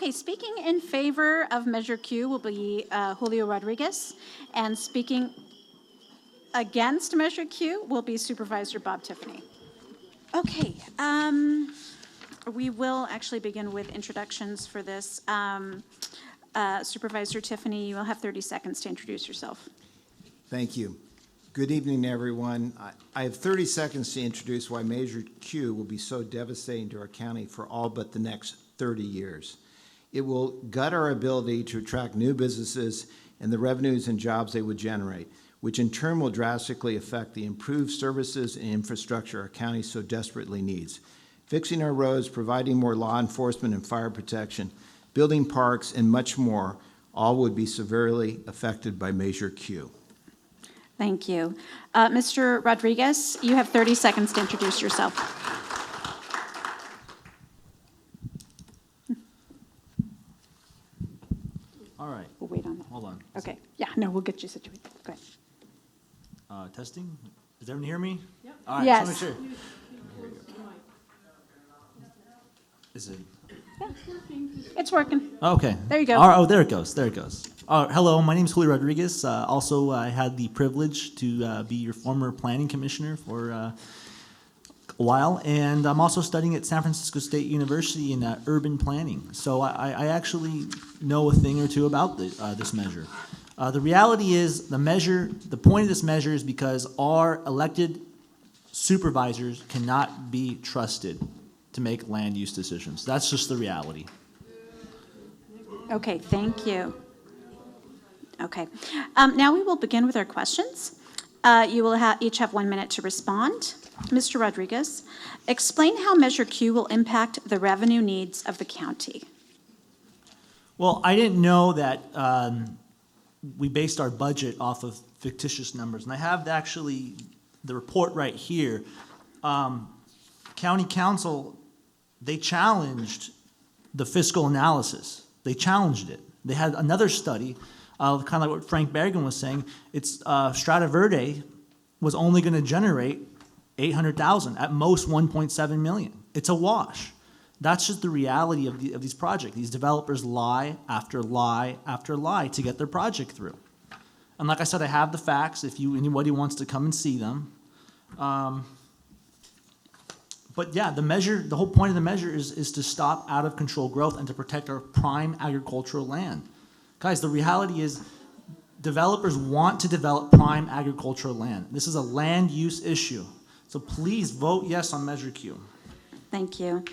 Okay, speaking in favor of Measure Q will be Julio Rodriguez, and speaking against Measure Q will be Supervisor Bob Tiffany. Okay, we will actually begin with introductions for this. Supervisor Tiffany, you will have 30 seconds to introduce yourself. Thank you. Good evening, everyone. I have 30 seconds to introduce why Measure Q will be so devastating to our county for all but the next 30 years. It will gut our ability to attract new businesses and the revenues and jobs they would generate, which in turn will drastically affect the improved services and infrastructure our county so desperately needs. Fixing our roads, providing more law enforcement and fire protection, building parks, and much more, all would be severely affected by Measure Q. Thank you. Mr. Rodriguez, you have 30 seconds to introduce yourself. All right. We'll wait on that. Hold on. Okay. Yeah, no, we'll get you situated. Go ahead. Testing. Does everyone hear me? Yep. All right. Yes. Just wanna make sure. Is it? It's working. Oh, okay. There you go. All right, oh, there it goes. There it goes. Hello, my name is Julio Rodriguez. Also, I had the privilege to be your former planning commissioner for a while, and I'm also studying at San Francisco State University in urban planning. So I actually know a thing or two about this measure. The reality is the point of this measure is because our elected supervisors cannot be trusted to make land use decisions. That's just the reality. Okay, thank you. Okay. Now we will begin with our questions. You will each have 1 minute to respond. Mr. Rodriguez, explain how Measure Q will impact the revenue needs of the county. Well, I didn't know that we based our budget off of fictitious numbers, and I have actually the report right here. County Council, they challenged the fiscal analysis. They challenged it. They had another study, kind of like what Frank Bergen was saying. It's Strata Verde was only going to generate 800,000, at most 1.7 million. It's a wash. That's just the reality of these projects. These developers lie after lie after lie to get their project through. And like I said, I have the facts if anybody wants to come and see them. But yeah, the whole point of the measure is to stop out of control growth and to protect our prime agricultural land. Guys, the reality is developers want to develop prime agricultural land. This is a land use issue. So please vote yes on Measure Q. Thank you.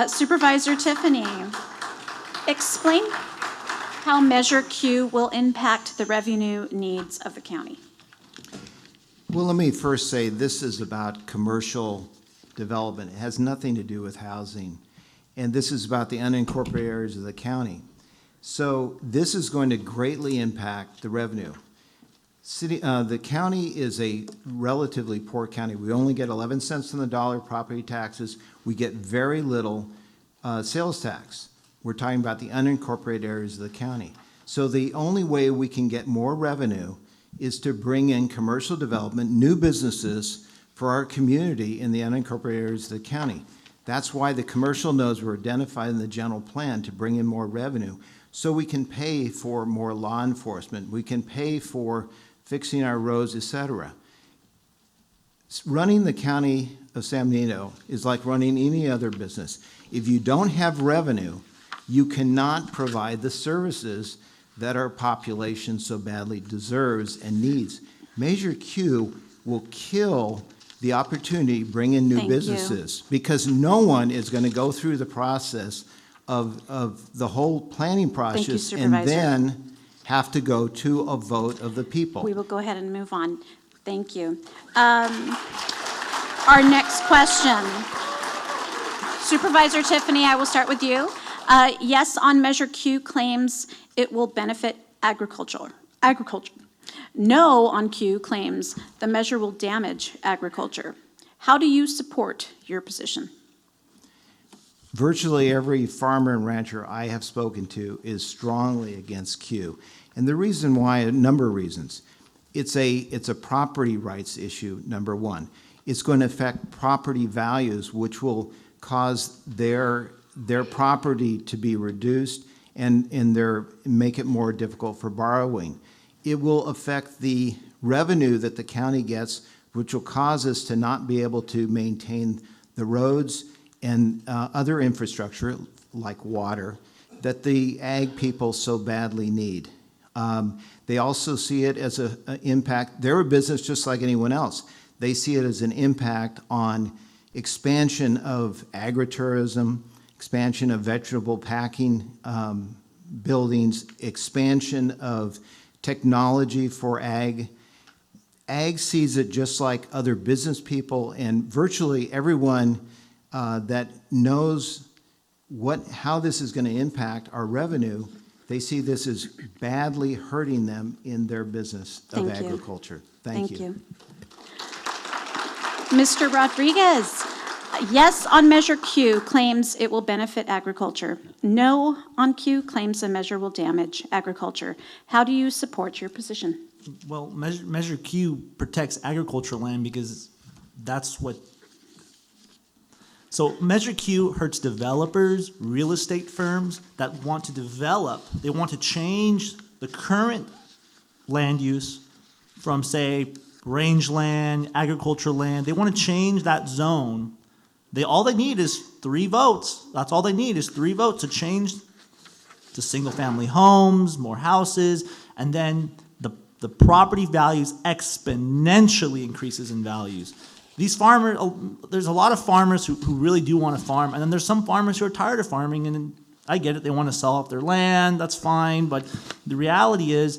Supervisor Tiffany, explain how Measure Q will impact the revenue needs of the county. Well, let me first say this is about commercial development. It has nothing to do with housing. And this is about the unincorporated areas of the county. So this is going to greatly impact the revenue. The county is a relatively poor county. We only get 11 cents on the dollar property taxes. We get very little sales tax. We're talking about the unincorporated areas of the county. So the only way we can get more revenue is to bring in commercial development, new businesses for our community in the unincorporated areas of the county. That's why the commercial nodes were identified in the general plan to bring in more revenue. So we can pay for more law enforcement. We can pay for fixing our roads, etc. Running the county of San Benito is like running any other business. If you don't have revenue, you cannot provide the services that our population so badly deserves and needs. Measure Q will kill the opportunity to bring in new businesses because no one is going to go through the process of the whole planning process and then have to go to a vote of the people. We will go ahead and move on. Thank you. Our next question. Supervisor Tiffany, I will start with you. Yes on Measure Q claims it will benefit agriculture. No on Q claims the measure will damage agriculture. How do you support your position? Virtually every farmer and rancher I have spoken to is strongly against Q. And the reason why, a number of reasons. It's a property rights issue, number one. It's going to affect property values, which will cause their their property to be reduced and make it more difficult for borrowing. It will affect the revenue that the county gets, which will cause us to not be able to maintain the roads and other infrastructure like water that the ag people so badly need. They also see it as an impact. They're a business just like anyone else. They see it as an impact on expansion of agritourism, expansion of vegetable packing buildings, expansion of technology for ag. Ag sees it just like other business people, and virtually everyone that knows how this is going to impact our revenue, they see this as badly hurting them in their business of Thank you. agriculture. Thank you. Mr. Rodriguez, yes on Measure Q claims it will benefit agriculture. No on Q claims the measure will damage agriculture. How do you support your position? Well, Measure Q protects agricultural land because that's what. So Measure Q hurts developers, real estate firms that want to develop. They want to change the current land use from, say, rangeland, agricultural land. They want to change that zone. All they need is 3 votes. That's all they need is 3 votes to change to single-family homes, more houses, and then the property values exponentially increases in values. These farmers, there's a lot of farmers who really do want to farm, and then there's some farmers who are tired of farming, and I get it, they want to sell off their land, that's fine, but the reality is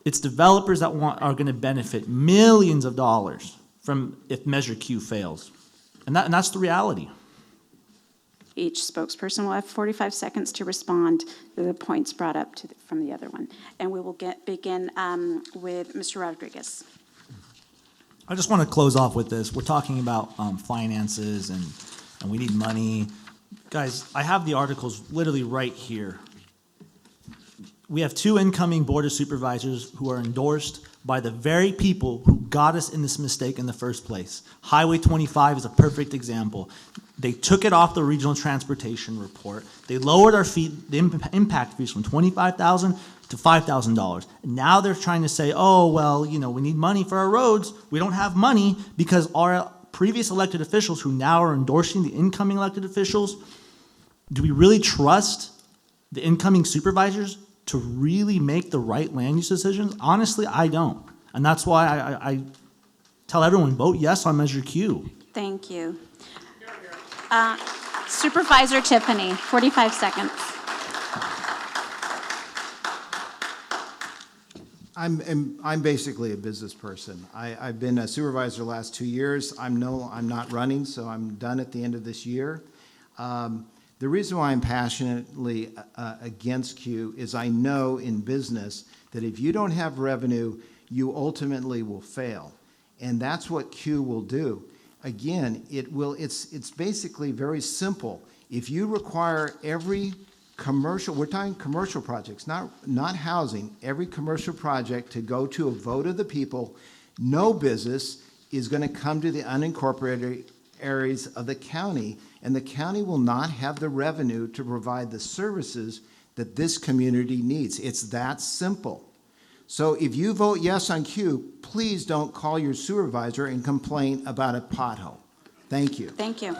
it's developers that are going to benefit millions of dollars from if Measure Q fails. And that's the reality. Each spokesperson will have 45 seconds to respond to the points brought up from the other one. And we will begin with Mr. Rodriguez. I just want to close off with this. We're talking about finances and we need money. Guys, I have the articles literally right here. We have 2 incoming Board of Supervisors who are endorsed by the very people who got us in this mistake in the first place. Highway 25 is a perfect example. They took it off the Regional Transportation Report. They lowered our fee, the impact fees from $25,000 to $5,000. Now they're trying to say, oh, well, we need money for our roads. We don't have money because our previous elected officials who now are endorsing the incoming elected officials, do we really trust the incoming supervisors to really make the right land use decisions? Honestly, I don't. And that's why I tell everyone, vote yes on Measure Q. Thank you. Supervisor Tiffany, 45 seconds. I'm basically a business person. I've been a supervisor the last 2 years. I'm not running, so I'm done at the end of this year. The reason why I'm passionately against Q is I know in business that if you don't have revenue, you ultimately will fail. And that's what Q will do. Again, it's basically very simple. If you require every commercial, we're talking commercial projects, not housing, every commercial project to go to a vote of the people, no business is going to come to the unincorporated areas of the county, and the county will not have the revenue to provide the services that this community needs. It's that simple. So if you vote yes on Q, please don't call your supervisor and complain about a pothole. Thank you. Thank you.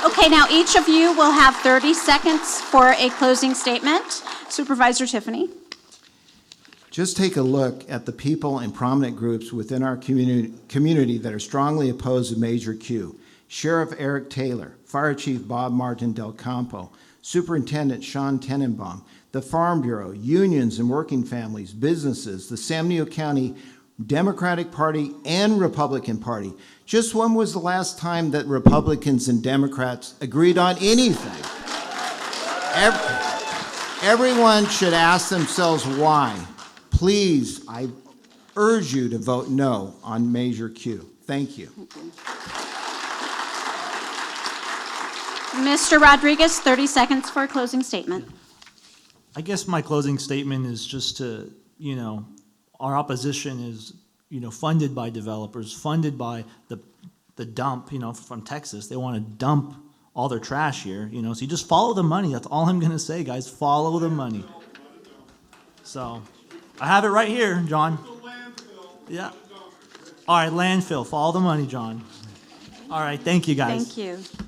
Okay, now each of you will have 30 seconds for a closing statement. Supervisor Tiffany. Just take a look at the people and prominent groups within our community that are strongly opposed to Measure Q. Sheriff Eric Taylor, Fire Chief Bob Martin Del Campo, Superintendent Sean Tenenbaum, the Farm Bureau, unions and working families, businesses, the San Diego County Democratic Party and Republican Party. Just when was the last time that Republicans and Democrats agreed on anything? Everyone should ask themselves why. Please, I urge you to vote no on Measure Q. Thank you. Mr. Rodriguez, 30 seconds for a closing statement. I guess my closing statement is just to, our opposition is, funded by developers, funded by the the dump, from Texas. They want to dump all their trash here, so you just follow the money. That's all I'm going to say, guys. Follow the money. So I have it right here, John. Yeah. All right, landfill. Follow the money, John. All right, thank you, guys. Thank you.